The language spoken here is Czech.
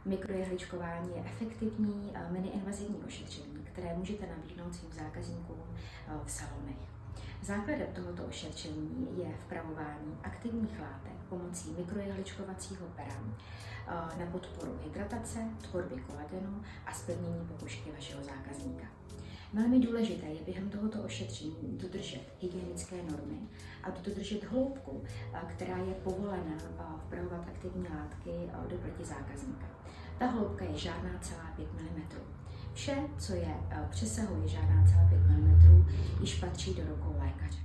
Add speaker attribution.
Speaker 1: Mikrojehličkování je efektivní miniinvazivní ošetření, které můžete nabídnout svým zákazníkům v salonech. Základem tohoto ošetření je vpravování aktivních látek pomocí mikrojehličkovacího pera na podporu hydratace, tvorby kolagenu a zpevnění pokožky vašeho zákazníka. Velmi důležité je během tohoto ošetření dodržet hygienické normy a dodržet hloubku, která je povolena vpravovat aktivní látky do pleti zákazníka. Ta hloubka je žádná celá 5 mm. Vše, co je přesahuje žádná celá 5 mm, již patří do rukou lékaře.